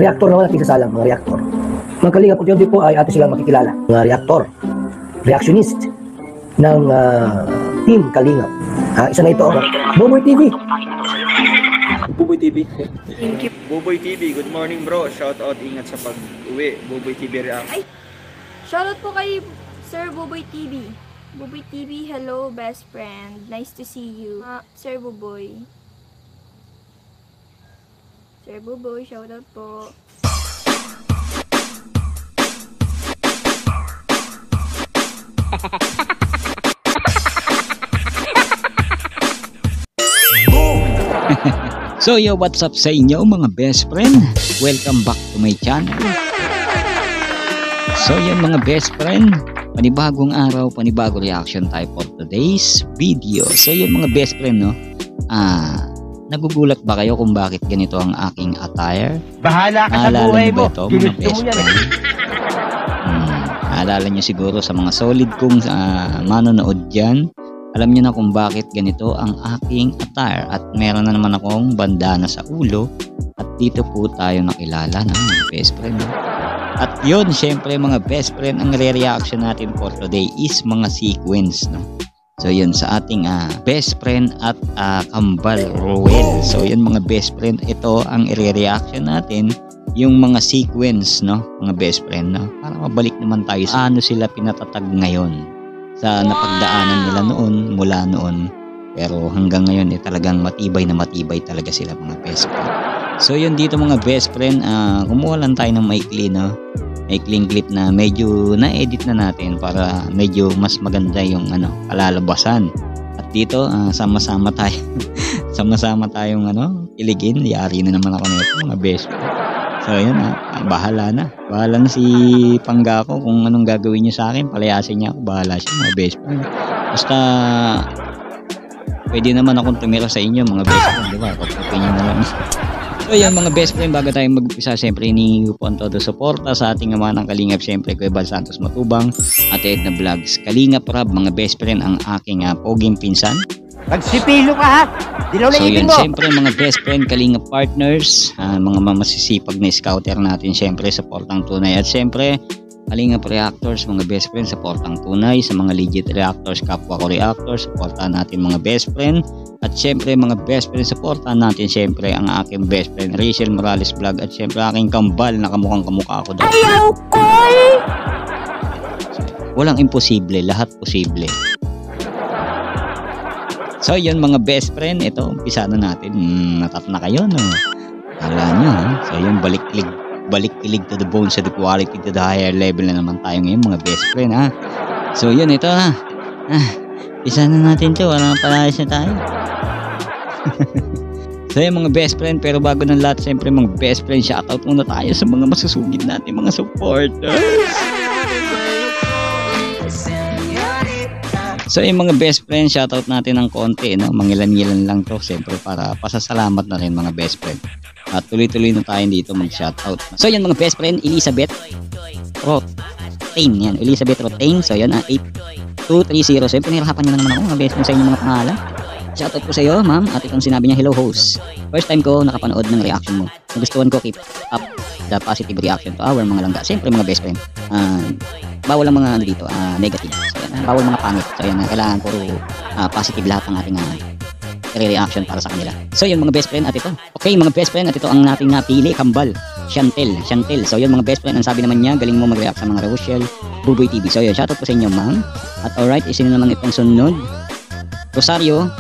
reactor naman at isasalang, mga reactor. Mga Kalingap, unti-unti po ay ato silang makikilala. Mga reactor, reactionist ng Team Kalingap. Isa na ito, Boboy TV. Boboy TV. Thank you. Boboy TV, good morning bro. Shout out, ingat sa pag-uwi. Boboy TV react. Ay, shoutout po kay Sir Boboy TV. Boboy TV, hello best friend. Nice to see you. Sir Boboy. Sir Boboy, shoutout po. So yo, what's up sa inyo mga best friend? Welcome back to my channel. So yun mga best friend, panibagong araw, panibagong reaction type for today's video. So yun mga best friend, no? Nagugulat ba kayo kung bakit ganito ang aking attire? Bahala ka sa buhay mo. Ito, mga best friend? Naalala nyo siguro sa mga solid kong manonood dyan. Alam niyo na kung bakit ganito ang aking attire, at meron na naman akong bandana sa ulo, at dito po tayo nakilala ng mga best friend. At yun, syempre mga best friend, ang re-reaction natin for today is mga sequence, no? So yun, sa ating best friend at kambal Roel. So yun mga best friend, ito ang re-reaction natin, yung mga sequence, no, mga best friend, no? Para mabalik naman tayo sa ano sila pinatatag ngayon, sa napagdaanan nila noon, mula noon, pero hanggang ngayon talagang matibay na matibay talaga sila mga best friend. So yun dito mga best friend, kumuha lang tayo ng maikli, no? Maikling clip na medyo na-edit na natin para medyo mas maganda yung kalalabasan. At dito sama-sama tayo sama-sama tayong iligin. Yari na naman ako nito mga best friend. So yun, bahala na si Panggako kung anong gagawin niya sa akin. Palayasin niya ako, bahala siya mga best friend. Basta pwede naman akong tumira sa inyo mga best friend, di ba? Kapag niyo na lang. So yan mga best friend, bago tayong mag-umpisa, siyempre hinihingi po ang todo suporta sa ating ama ng Kalingap, siyempre Kuya Bal Santos Matubang at Edna Vlogs. Kalingap Rab mga best friend, ang aking poging pinsan. Magsipilo ka ha! Dilaw na So ibin yun, mo! siyempre mga best friend, Kalingap partners, mga masisipag na scouter natin, siyempre supportang tunay. At siyempre Kalingap reactors, mga best friend, supportang tunay. Sa mga legit reactors, kapwa ko reactors, supportan natin mga best friend. At syempre mga best friend, supportan natin syempre ang aking best friend Rachel Morales Vlog, at syempre aking kambal na kamukhang kamukha ako daw. Ayaw ko! Walang imposible, lahat posible. So yun mga best friend, ito umpisa na natin. Natap na kayo, no? Kala nyo, ha? So yun, balik-ilig to the bone, to the quality, to the higher level na naman tayo ngayon mga best friend, ha? So yun, ito ha. Isa na natin to, wala palayas na tayo. So yun mga best friend, pero bago ng lahat, siyempre mga best friend, shoutout muna tayo sa mga masusugid natin mga supporters. So yung mga best friend, shoutout natin ng konti, no? Mangilan-ngilan lang to, siyempre para pasasalamat na rin mga best friend. At tuloy-tuloy na tayo dito mag-shoutout. So yun mga best friend, Elizabeth Rotain, yan, Elizabeth Rotain. So yun, 8230. So yun, pinirahapan nyo na naman ako mga best friend sa inyong mga pangalan. Shoutout po sa iyo, ma'am. At itong sinabi niya, hello host. First time ko nakapanood ng reaction mo. Nagustuhan ko, keep up the positive reaction to our mga langga. Siyempre mga best friend, bawal ang mga dito, negative. So yan, bawal mga pangit. So yan, kailangan puro positive lahat ng ating reaction para sa kanila. So yun mga best friend, at ito. Okay mga best friend, at ito ang nating napili, kambal. Chantel. So yun mga best friend, ang sabi naman niya, galing mo mag-react sa mga Rochelle Boboy TV. So yun, shoutout po sa inyo, ma'am. At alright, isin naman itong sunod. Rosario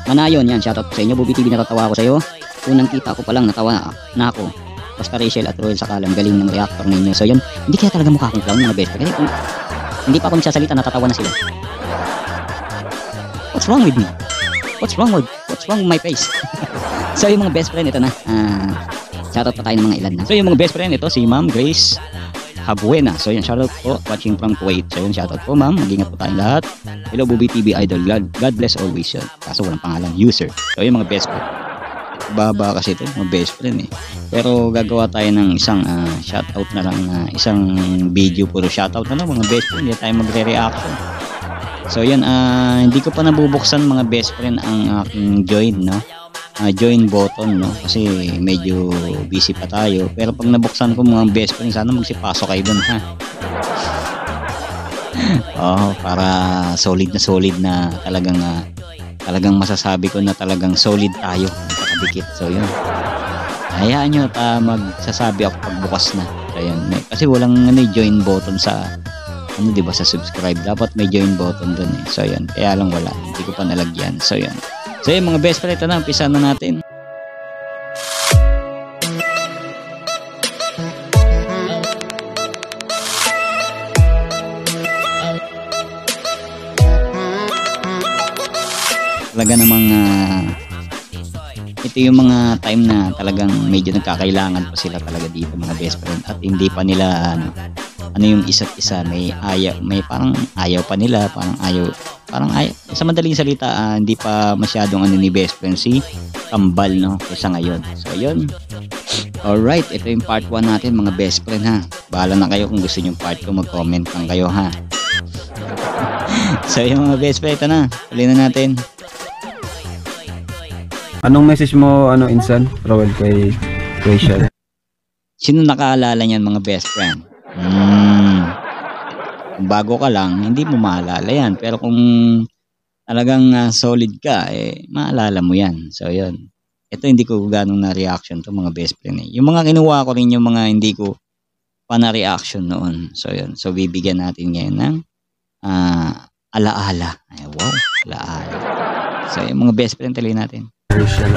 Manayon, yan, shoutout po sa inyo. Boboy TV, natatawa ako sa iyo. Unang kita ko pa lang, natawa na ako. Basta Rachel at Roel Sakalang, galing ng reactor ninyo. So yun, hindi kaya talaga mukha akong clown mga best friend. Kasi kung hindi pa ako nagsasalita, natatawa na sila. What's wrong with me? What's wrong with my face? So yung mga best friend, ito na. Shoutout pa tayo ng mga ilan na. So yung mga best friend, ito si Ma'am Grace Habuena. So yun, shoutout po, watching from Kuwait. So yun, shoutout po ma'am, mag-ingat po tayong lahat. Hello Boboy TV Idol, God bless always yun. Kaso walang pangalan, user. So yun mga best friend. Baba kasi ito, mga best friend eh. Pero gagawa tayo ng isang shoutout na lang, isang video puro shoutout na lang mga best friend. Hindi tayo magre-reaction. So yun, hindi ko pa nabubuksan mga best friend ang aking join, no? join button, no? Kasi medyo busy pa tayo. Pero pag nabuksan ko mga best friend, sana magsipasok kayo dun, ha? Oh, para solid na talagang masasabi ko na talagang solid tayo, nakakadikit. So yun, hayaan nyo at magsasabi ako pagbukas na. So yun, kasi walang join button sa di ba, sa subscribe. Dapat may join button dun eh. So yun, kaya lang wala, hindi ko pa nalagyan. So yun, mga best friend, ito na, umpisa na natin. Talaga namang ito yung mga time na talagang medyo nagkakailangan pa sila talaga dito, mga best friend, at hindi pa nila ano yung isa't isa, may parang ayaw pa nila, parang ayaw sa madaling salita, hindi pa masyadong ni best friend si Kambal, no, kaysa ngayon. So yun, alright, ito yung part 1 natin, mga best friend, ha. Bahala na kayo kung gusto nyo part 2, mag-comment lang kayo, ha. So yung mga best friend, ito na, tuloy na natin. Anong message mo, Insan, Rowel, kay Rachel? Sino nakaalala niyan, mga best friend? Kung bago ka lang, hindi mo maalala yan. Pero kung talagang solid ka, maalala mo yan. So yun, ito hindi ko ganong na-reaction to, mga best friend. Yung mga kinuha ko rin, yung mga hindi ko pa na-reaction noon. So yun, so bibigyan natin ngayon ng alaala. Ay, wow, alaala. So yung mga best friend, tuloy natin. Rachel,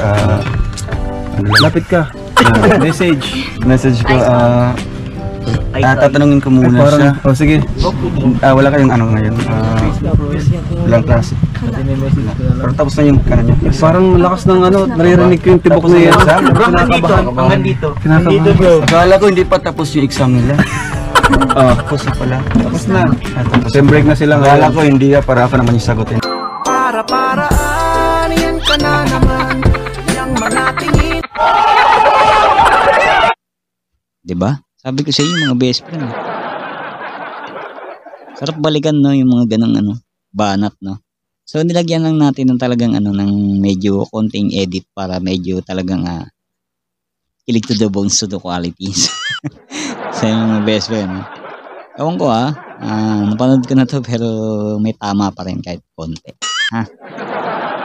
lapit ka. Message ko, tatanungin ko muna siya. Oh, sige. Wala kayong ngayon. Walang klase. Pero tapos na yung niya. Parang lakas ng naririnig ko yung tibok na yan. Hanggang dito. Bro. Akala ko hindi pa tapos yung exam nila. Tapos na pala. Tapos na. Tapos break na sila. Akala ko hindi, para ako naman yung sagutin. Para-paraan yan ka na naman yung mga tingin. Diba? Sabi ko sa inyo, mga best friend. Sarap balikan, no, yung mga ganang banat, no. So nilagyan lang natin ng talagang ng medyo konting edit para medyo talagang kilig to the bones, to the qualities. Sa mga best friend. Ewan ko napanood ko na to, pero may tama pa rin kahit konti. Ha?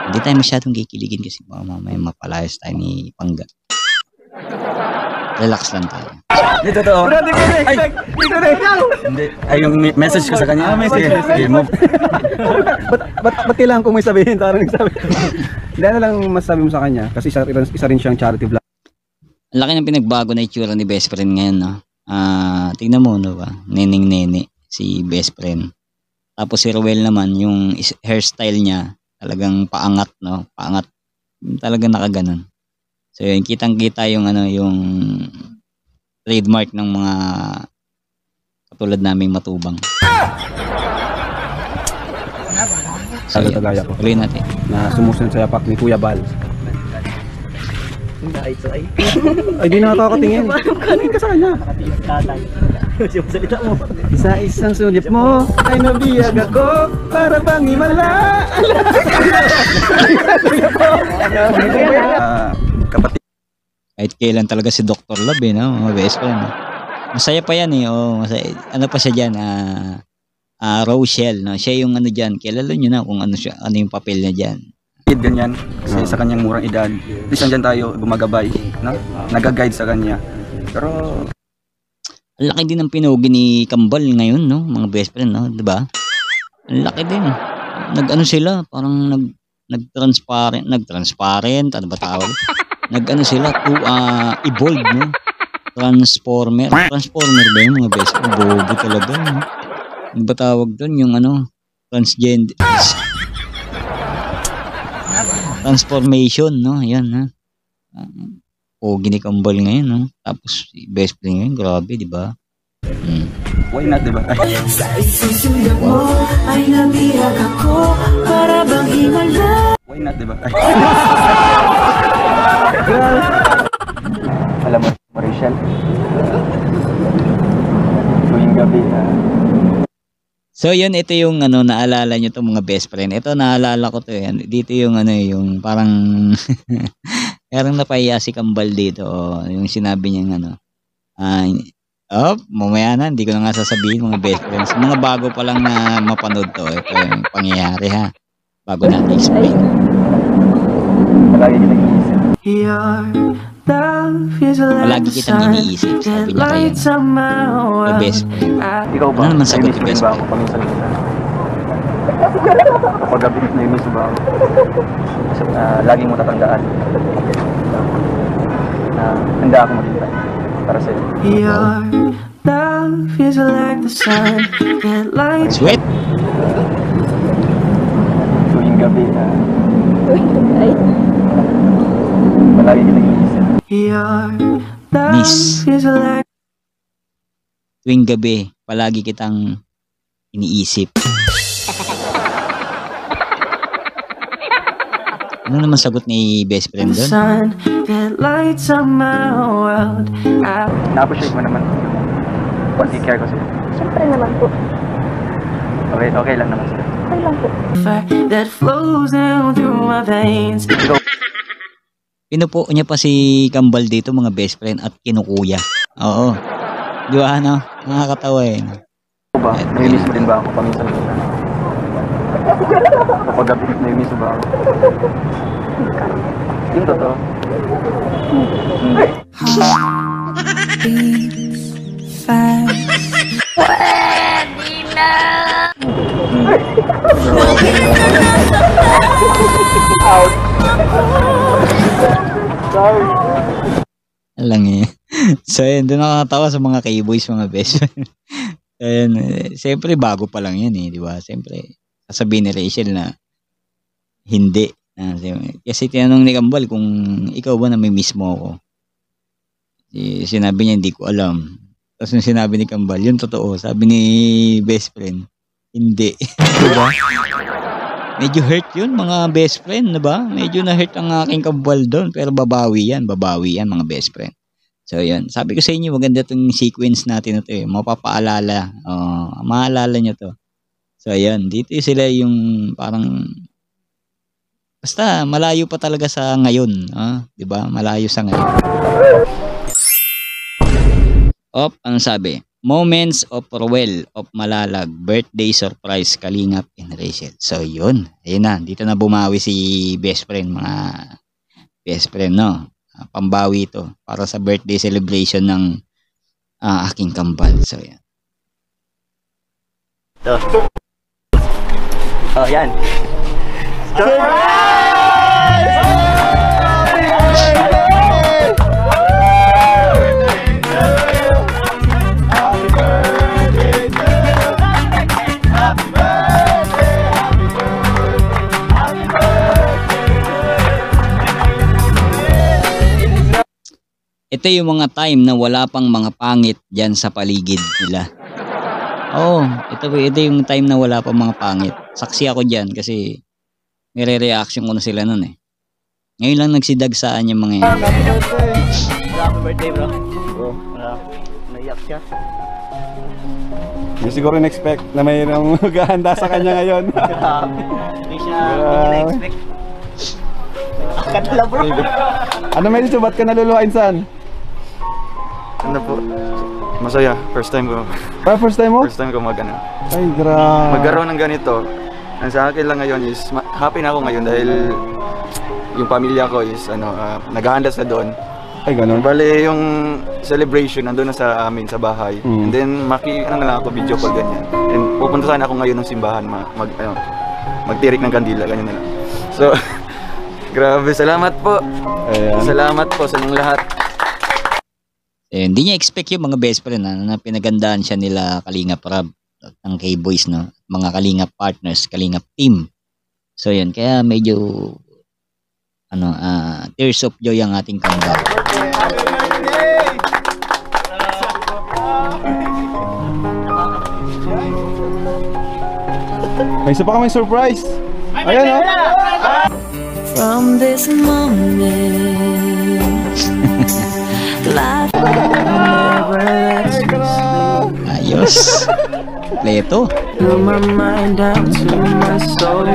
Hindi tayo masyadong kikiligin kasi mamaya mapalayas tayo ni Pangga. Relax lang tayo. Hindi totoo. Hindi. Ay, yung message ko sa kanya. Sige, move. Ba't kailangan kong may sabihin? Tarang sabi. Hindi lang masabi mo sa kanya. Kasi isa rin siyang charity vlog. Ang laki ng pinagbago na itsura ni best friend ngayon, no? Tingnan mo, no ba? Neneng-nene, si best friend. Tapos si Rowel naman, yung hairstyle niya, talagang paangat, no? Paangat. Talagang nakaganon. So yun, kitang-kita yung yung trademark ng mga katulad naming matubang. So yun, tuloy natin. Na sumusunod sa yapak ni Kuya Bal. Ay, di nakakatingin. Kanin ka sa kanya. Isa-isang sunip mo ay nabiyag ako para bang himala. Kapatid. Kahit kailan talaga si Dr. Love, no? Mga best friend. Masaya pa yan, masaya. Ano pa siya dyan? Rochelle, no? Siya yung dyan. Kilala nyo na kung ano yung papel niya dyan. Ganyan, kasi sa kanyang murang edad. At least nandyan tayo gumagabay, no? Nag-guide sa kanya. Pero ang laki din ng pinugi ni Kambal ngayon, no? Mga best friend, no? Diba? Ang laki din. Sila, parang nag-transparent, ano ba tawag? Sila to evolve, no? Transformer ba yung mga best friend? Bobo talaga, no? Ano ba tawag doon? Yung transgender. Transformation, no? Ayan, ha? Pogi ni Kambal ngayon, no? Tapos best friend ngayon, grabe, di ba? why not, di ba? Sa isusunod mo ay nabihag ako para bang himala. Why not, di ba? Alam mo, Rachel, tuwing gabi, So yun, ito yung naalala nyo itong mga best friend. Ito naalala ko to yan. Dito yung yung parang Parang napahiya si Kambal dito. Yung sinabi niya ano. Mamaya na, hindi ko na nga sasabihin mga best friends. Mga bago pa lang na mapanood to. Ito yung pangyayari ha. Bago natin explain. Palagi kita iniisip. Palagi kitang iniisip. Sabi niya kayo. The best friend. Ikaw ba? Ano naman sagot ni best ba friend? ako paminsan-minsan? Kapag gabi naimis mo ba ako? Lagi mo tatandaan na handa ako maghintay para sa'yo. Sweat. Tuwing gabi na palagi kita iniisip. Miss. Tuwing gabi, palagi kitang iniisip. Ano naman sagot ni best friend doon? Na-appreciate mo naman yung pag-care ko sa'yo. Siyempre naman po. Okay lang naman sa'yo. Okay lang po. Pinupo niya pa si Kambal dito mga best friend at kinukuya. Oo. Di ba ano? Nakakatawa eh. Ikaw ba? Naimis mo din ba ako paminsan-minsan? Kapag gabi naimis mo ba ako? Yung totoo. Alang eh. So yun, doon nakakatawa sa mga K-boys, mga best friend. Ayun, siyempre bago pa lang yan eh, di ba? Siyempre, sasabihin ni Rachel na hindi. Kasi tinanong ni Kambal kung ikaw ba namimiss mo ako. Sinabi niya, hindi ko alam. Tapos nung sinabi ni Kambal, yun totoo. Sabi ni best friend, hindi. Diba? Medyo hurt yun, mga best friend, diba? Medyo na-hurt ang aking Kambal doon. Pero babawi yan, mga best friend. So, yun. Sabi ko sa inyo, maganda itong sequence natin na ito eh. Mapapaalala. Maalala nyo to. So, yun. Dito sila yung parang basta malayo pa talaga sa ngayon. Diba? Malayo sa ngayon. Anong sabi? Moments of Ruel of Malalag. Birthday surprise Kalingap and Rachel. So, yun. Ayun na. Dito na bumawi si best friend. Mga best friend, no? Pambawi ito para sa birthday celebration ng aking Kambal. So, yan. Yan. Ito yung mga time na wala pang mga pangit dyan sa paligid nila. Ito yung time na wala pang mga pangit. Saksi ako dyan kasi nire-reaction ko na sila nun eh. Ngayon lang nagsidagsaan yung mga yan. Happy birthday, bro. Naiyak siya. Hindi siguro na-expect na mayroong maghahanda sa kanya ngayon. Hindi siya na-expect. Akala, bro. Ano medyo, ba't ka naluluhain saan? Ano po? Masaya. First time ko. First time mo? First time ko Ay, grabe. magkaroon ng ganito. Ang sa akin lang ngayon is happy na ako ngayon dahil yung pamilya ko is naghahanda sa doon. Ay, ganun. Bale yung celebration nandun na sa amin sa bahay. And then na lang ako video call ganyan. And pupunta sana ako ngayon ng simbahan magtirik ng kandila ganyan na lang. So grabe, salamat po. Ayan. Salamat po sa inyong lahat. Hindi niya expect yung mga best friend na pinagandaan siya nila Kalingap Rab ng K-Boys, no? Mga Kalingap partners, Kalingap team. So yan, kaya medyo tears of joy ang ating Kambal. May isa pa kami surprise. Ayan, From this moment, life never lets me sleep. Ayos. Kompleto. From my mind down to my soul,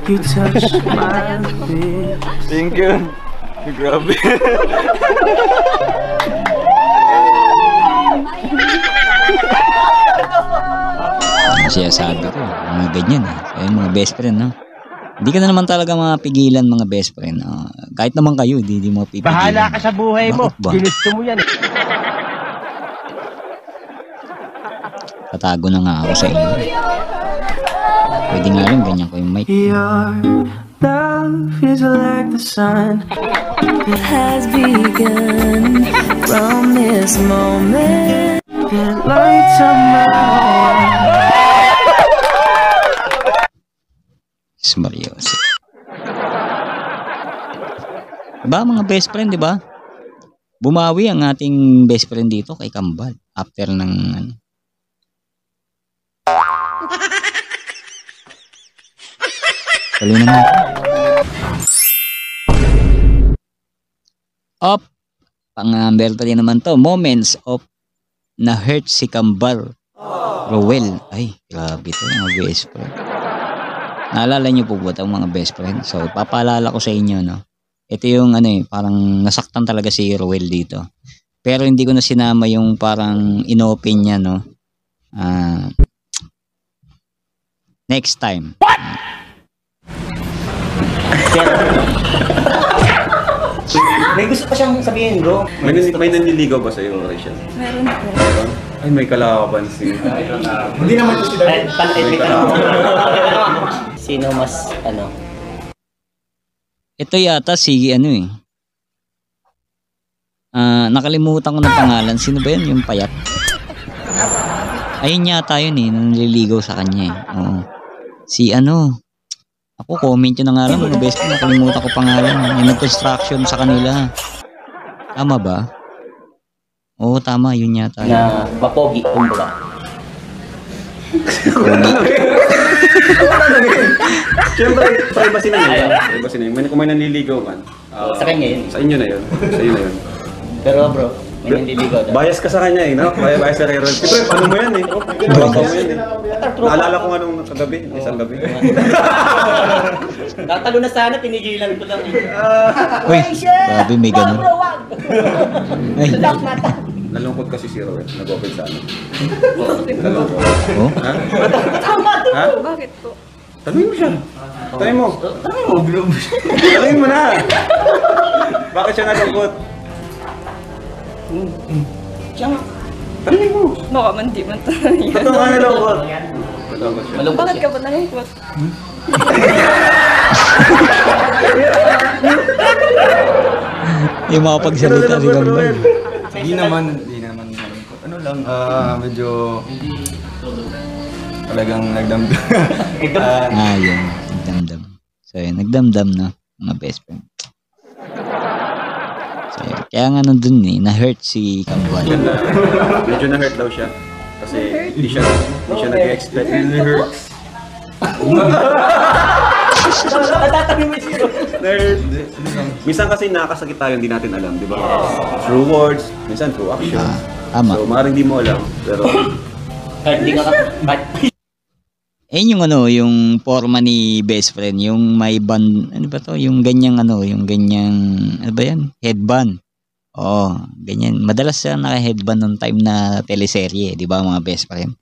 you touch my feet. Thank you. Grabe. Kasi sabi ko, mga ganyan eh. Kaya mga best friend, no? Hindi ka na naman talaga mapigilan mga best friend. Kahit naman kayo, hindi mo pipigilan. Bahala ka sa buhay mo. Bakit ba? Ginusto mo yan eh. Tatago na nga ako sa inyo. Pwede nga rin, ganyan ko yung mic. Your love is like the sun. It has begun from this moment. It lights up my world. Marios. Diba mga best friend, diba? Bumawi ang ating best friend dito kay Kambal. After ng ano. Tuloy na natin. Up. Pang-number pa din naman to. Moments of na-hurt si Kambal. Rowell. Ay, grabe to mga best friend. Naalala niyo po ba ito mga best friend? So, papaalala ko sa inyo, no? Ito yung ano eh, parang nasaktan talaga si Rowell dito. Pero hindi ko na sinama yung parang inopen niya, no? Next time. May gusto pa siyang sabihin, bro. May nanliligaw ba sa'yo, Rachel? Meron po. Ay, may kalakapansin. Hindi naman ito sila. Sino mas, ano? Ito yata si ano eh. Nakalimutan ko ng pangalan. Sino ba yun? Yung payat. Ayun yata yun eh. Nanliligaw sa kanya eh. Oo. Si ano. Ako, comment yun na nga lang. Mga best friend, nakalimutan ko pangalan. Yung nag-construction sa kanila. Tama ba? Oo, tama. Yun yata. Na mapogi, kumbaga. Siyempre, privacy na yun. Privacy na yun. Kung may nanliligaw man. Sa kanya yun. Sa inyo na yun. Sa iyo na yun. Pero bro, may nanliligaw daw. Bias ka sa kanya eh, no? Bias ka kay Ron. Siyempre, paano mo yan eh? Paano mo yan eh? Naalala ko nga nung kagabi, isang gabi. Tatalo na sana, tinigilan ko lang eh. Uy, grabe may ganun. Ay, Nalungkot kasi si Ron. Nag-open sa ano. Nalungkot. oh? Ha? Ha? Bakit po? Tanungin mo siya. Tanungin mo. Tanungin mo na. Bakit siya nalungkot? Tanungin mo. Baka man di man tayo. Totoo ka nalungkot. Nalungkot siya. Malungkot Bakit siya. ka ba nalungkot? Yung makapagsalita si Kambal. Hindi naman malungkot. Ano lang, medyo talagang nagdamdam. Yun. Nagdamdam. So, yun. Nagdamdam na mga best friend. So, yun. Kaya nga nandun eh. Na-hurt si Kambal. Medyo na-hurt daw siya. Kasi hindi siya nag-expect. Really hurts. Natatabi mo si Ron. Minsan kasi nakakasakit tayo, hindi natin alam, di ba? Through words, minsan through action. Tama. So, maaaring di mo alam, pero Kahit di ka Ayun yung ano, yung forma ni best friend, yung may band, ano ba to? Yung ganyang ano, yung ganyang, ano ba yan? Headband. Oo, ganyan. Madalas siya naka-headband nung time na teleserye, di ba mga best friend?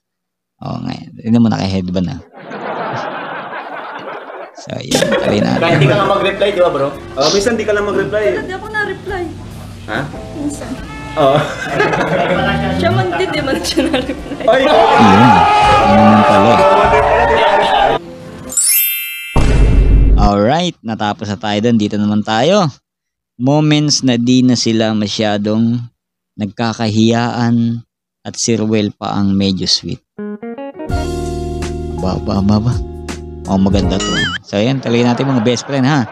Oo, ngayon. Hindi mo naka-headband ah. So, yun. Tali na. Kahit di ka nga mag-reply, di ba bro? minsan di ka lang mag-reply. Hindi ako na-reply. Ha? Minsan. Oo. Siya man din, di man siya na-reply. Ay! Yun. Yun naman pala. Alright, natapos na tayo doon. Dito naman tayo. Moments na di na sila masyadong nagkakahiyaan at si Ruel pa ang medyo sweet. Ba. Oh, maganda to. So, ayan, talaga natin mga best friend, ha?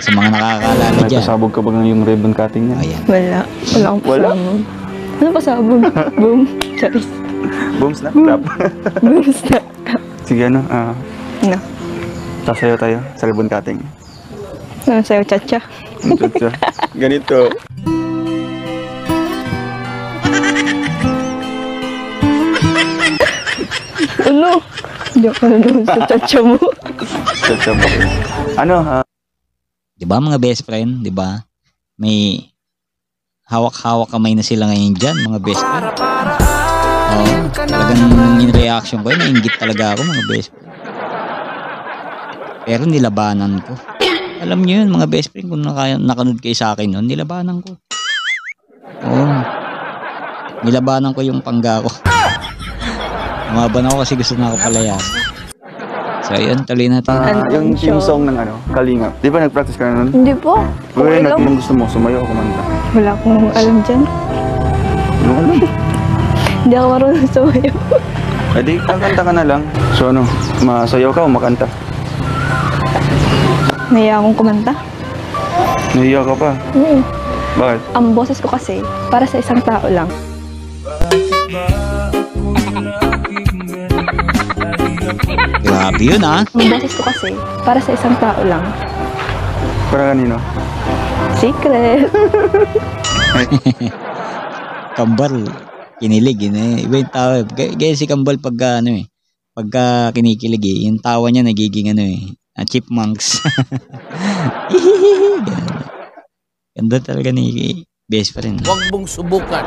Sa mga nakakalala dyan. Pasabog ka ba yung ribbon cutting niya? Ayan. Wala. Wala akong pasabog. Ano pasabog? Boom. Charis. Boom, snap, clap. Boom, snap. Sige, ano? No. Sasayo tayo sa ribbon cutting. Ano sa'yo, chacha? Ganito. Ano? Hindi ako nanonood sa chacha mo. Ano? 'Di ba mga best friend, 'di ba? May hawak-hawak kamay na sila ngayon diyan, mga best friend. Oh, talagang yung reaction ko, nainggit talaga ako mga best friend. Pero nilabanan ko. Alam niyo yun mga best friend, kung nakanood kayo sa akin noon, nilabanan ko. Oo. Nilabanan ko yung pangga ko. Umaban ako kasi gusto na ako palayan. So ayun, tuloy natin. Yung team song ng Kalingap. Di ba nag-practice ka na nun? Hindi po. Uy, Okay lang. nung gusto mo, sumayo o kumanta. Wala akong alam dyan. Ano alam? Hindi ako marunong sumayaw. Eh di, kakanta ka na lang. So ano, masayaw ka o makanta? Naiya akong kumanta. Nahiya ka pa. Bakit? Ang boses ko kasi, para sa isang tao lang. Grabe yun ah. Ang boses ko kasi, para sa isang tao lang. Para kanino? Secret. Kambal, kinilig yun eh. Iba yung tawa. Gaya si Kambal pagka pagka kinikilig eh. Yung tawa niya nagiging chipmunks. Ganda talaga ni best friend. Huwag mong subukan.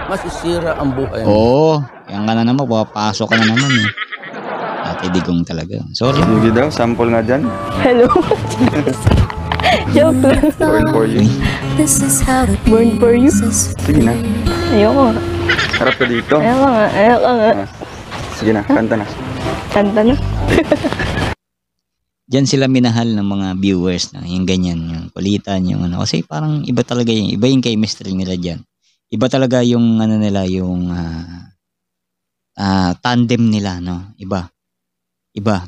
Masisira ang buhay mo. Oo, yan ka na naman. Papasok ka na naman eh. Ate Digong talaga. Sorry. Sige daw, sample nga dyan. Hello. Joke lang. Born for you. Born for you. Sige na. Ayoko nga. Harap ka dito. Ayoko nga. Ayoko nga. Sige na, kanta na. Kanta na. Diyan sila minahal ng mga viewers na yung ganyan, yung kulitan, yung kasi parang iba talaga yung, iba yung chemistry nila diyan. Iba talaga yung nila, yung tandem nila, no? Iba.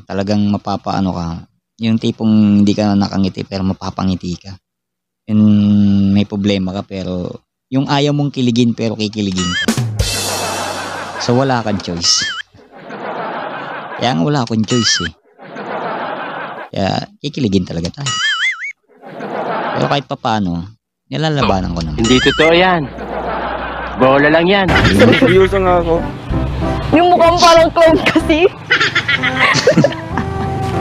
Talagang mapapaano ka. Yung tipong hindi ka nakangiti pero mapapangiti ka. Yung may problema ka pero yung ayaw mong kiligin pero kikiligin ka. So wala kang choice. Kaya nga wala akong choice eh. Kaya kikiligin talaga tayo. Pero kahit pa paano, nilalabanan ko naman. Hindi totoo yan. Bola lang yan. Seryoso nga ako. Yung mukhang parang clown kasi.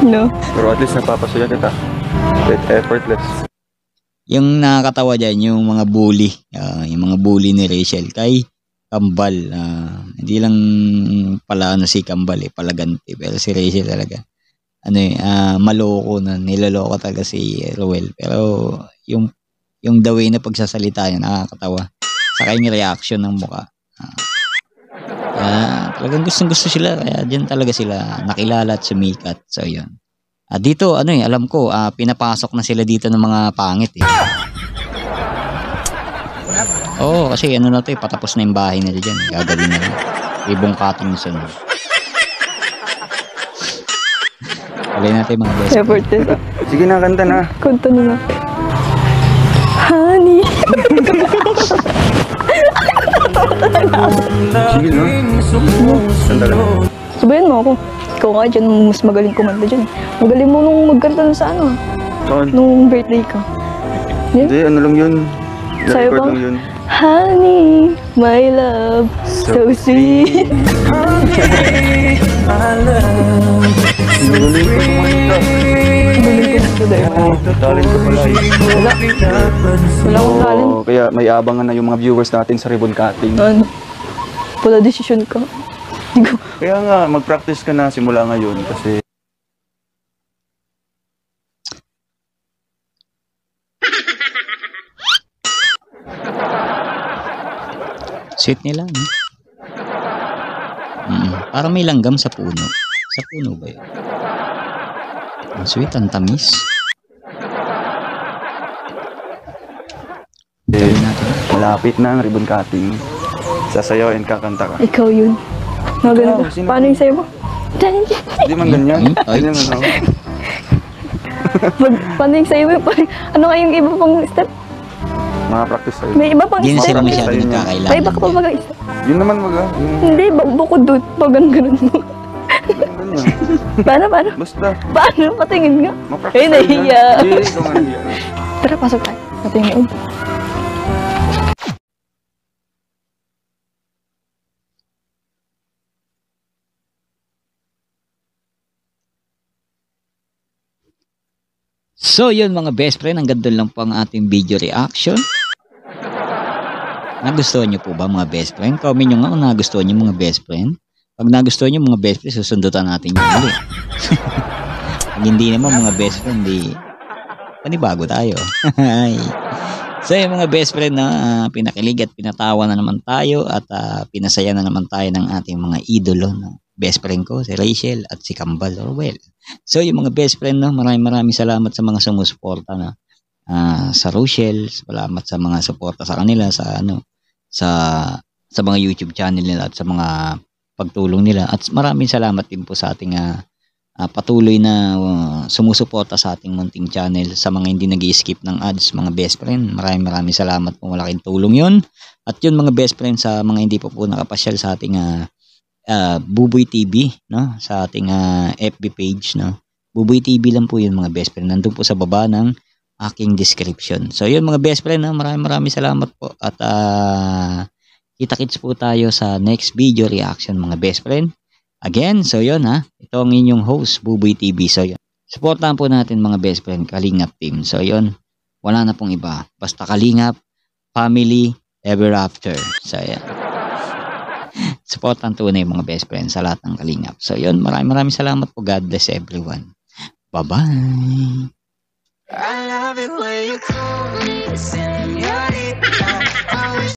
No? Pero at least napapasaya kita. With effortless. Yung nakakatawa dyan, yung mga bully. Yung mga bully ni Rachel kay Kambal. Hindi lang pala si Kambal palaganti. Pero si Rachel talaga. Maloko na. Niloloko talaga si Ruel. Pero yung the way na pagsasalita niya, nakakatawa. Saka yung reaction ng mukha. Talagang gustong-gusto sila. Kaya dyan talaga sila nakilala at sumikat. So, yun. Dito, alam ko, pinapasok na sila dito ng mga pangit eh. Oo, kasi na to patapos na yung bahay nila dyan. Gagawin na lang. Ibong cutting sunod. Alay natin mga best. Effortless. Sige na, kanta na. Kanta na. Honey. Sige na. Kanta na. Sabayan mo ako. Ikaw nga dyan, mas magaling kumanta dyan. Magaling mo nung magkanta na sa Saan? nung birthday ka. Hindi, ano lang yun. Sa'yo Record bang? lang yun. Honey, my love, so sweet. Galing ko kumanta. Magaling kumanta dahil. Talent ko pala eh. Wala akong talent. Oo, kaya may abangan na yung mga viewers natin sa ribbon cutting. Wala desisyon ka. Kaya nga, mag-practice ka na simula ngayon kasi Sweet nila, no? Parang may langgam sa puno. Sa puno ba yun? Ang sweet, ang tamis. malapit na ang ribbon cutting. Sasayaw and kakanta ka. Ikaw yun. Maganda. Sino Paano yung sayo mo? Hindi man ganyan. Ay. Hindi man ako. Paano yung sayo mo? Ano nga yung iba pang step? Mga practice tayo. May iba pang Hindi na step. sila masyado Ayun yun. nagkakailangan. May iba ka pa mag-step. Yun naman yung Hindi, bukod doon. Pag ganun mo. ganun. Paano? Basta, Paano? Patingin nga. ma-practice Ay, tayo nahiya. na. Hindi, ikaw nga nahiya. Tara, pasok tayo. Patingin. So yun mga best friend, hanggang doon lang po ang ating video reaction. Nagustuhan nyo po ba mga best friend? Comment nyo nga kung nagustuhan nyo mga best friend. Pag nagustuhan nyo mga best friend, susundutan natin yung huli. Pag hindi naman mga best friend, di panibago tayo. So yung mga best friend na pinakilig at pinatawa na naman tayo at pinasaya na naman tayo ng ating mga idolo. No? Best friend ko, si Rachel at si Kambal Orwell. So yung mga best friend, no, maraming salamat sa mga sumusuporta na sa Rochelle, salamat sa mga suporta sa kanila sa sa mga YouTube channel nila at sa mga pagtulong nila, at maraming salamat din po sa ating patuloy na sumusuporta sa ating munting channel, sa mga hindi nag-i-skip ng ads mga best friend. Maraming salamat po, malaking tulong yun. At yun mga best friend, sa mga hindi po nakapasyal sa ating Buboy TV, no, sa ating FB page, no, Buboy TV lang po yun mga best friend, nandun po sa baba ng aking description. So yun mga best friend, maraming salamat po, at kita-kits po tayo sa next video reaction mga best friend. Again, so yun ito ang inyong host Buboy TV. So yun, supportahan po natin mga best friend, Kalingap team. So yun, wala na pong iba, basta Kalingap family ever after. So yan, supportan tunay mga best friend sa lahat ng Kalingap. So yun, maraming salamat po. God bless everyone. Bye-bye. I love it when you call me señorita.